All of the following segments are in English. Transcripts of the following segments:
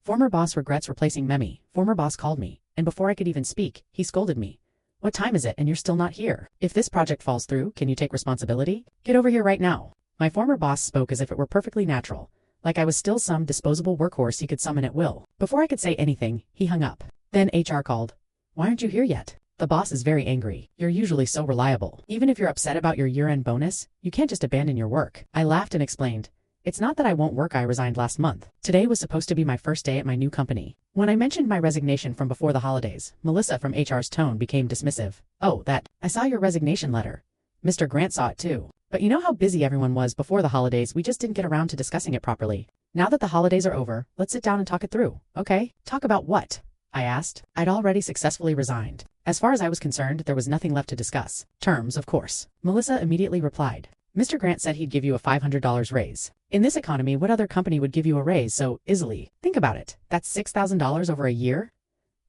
Former boss regrets replacing Memi. Former boss called me, and before I could even speak, he scolded me. What time is it and you're still not here? If this project falls through, can you take responsibility? Get over here right now. My former boss spoke as if it were perfectly natural, like I was still some disposable workhorse he could summon at will. Before I could say anything, he hung up. Then HR called. Why aren't you here yet? The boss is very angry. You're usually so reliable. Even if you're upset about your year-end bonus, you can't just abandon your work. I laughed and explained. It's not that I won't work. I resigned last month. Today was supposed to be my first day at my new company. When I mentioned my resignation from before the holidays, Melissa from HR's tone became dismissive. Oh, that. I saw your resignation letter. Mr. Grant saw it too. But you know how busy everyone was before the holidays, we just didn't get around to discussing it properly. Now that the holidays are over, let's sit down and talk it through, okay? Talk about what? I asked. I'd already successfully resigned. As far as I was concerned, there was nothing left to discuss. Terms, of course. Melissa immediately replied. Mr. Grant said he'd give you a $500 raise. In this economy, what other company would give you a raise so easily? Think about it. That's $6,000 over a year?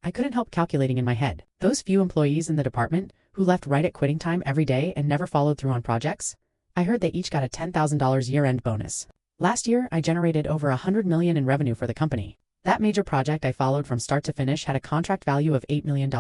I couldn't help calculating in my head. Those few employees in the department who left right at quitting time every day and never followed through on projects? I heard they each got a $10,000 year-end bonus. Last year, I generated over $100 million in revenue for the company. That major project I followed from start to finish had a contract value of $8 million.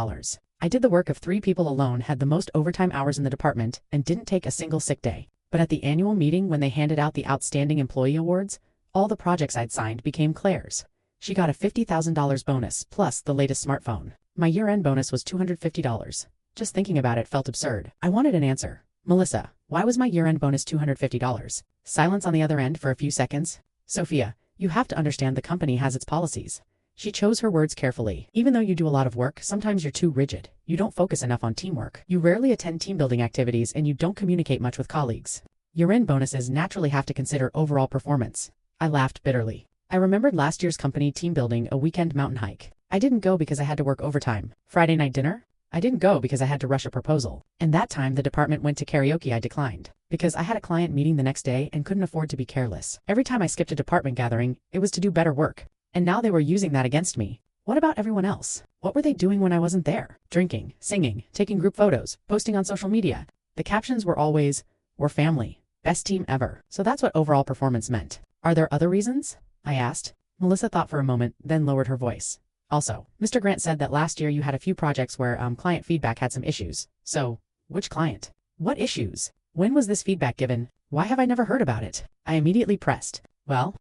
I did the work of 3 people alone, had the most overtime hours in the department, and didn't take a single sick day. But at the annual meeting when they handed out the Outstanding Employee Awards, all the projects I'd signed became Claire's. She got a $50,000 bonus, plus the latest smartphone. My year-end bonus was $250. Just thinking about it felt absurd. I wanted an answer. Melissa, why was my year-end bonus $250? Silence on the other end for a few seconds. Sophia, you have to understand the company has its policies. She chose her words carefully. Even though you do a lot of work, sometimes you're too rigid. You don't focus enough on teamwork. You rarely attend team building activities and you don't communicate much with colleagues. Year-end bonuses naturally have to consider overall performance. I laughed bitterly. I remembered last year's company team building, a weekend mountain hike. I didn't go because I had to work overtime. Friday night dinner? I didn't go because I had to rush a proposal. And that time the department went to karaoke, I declined. Because I had a client meeting the next day and couldn't afford to be careless. Every time I skipped a department gathering, it was to do better work. And now they were using that against me. What about everyone else? What were they doing when I wasn't there? Drinking, singing, taking group photos, posting on social media. The captions were always, "We're family. Best team ever." So that's what overall performance meant. Are there other reasons? I asked. Melissa thought for a moment, then lowered her voice. Also, Mr. Grant said that last year you had a few projects where client feedback had some issues. So, which client? What issues? When was this feedback given? Why have I never heard about it? I immediately pressed. Well,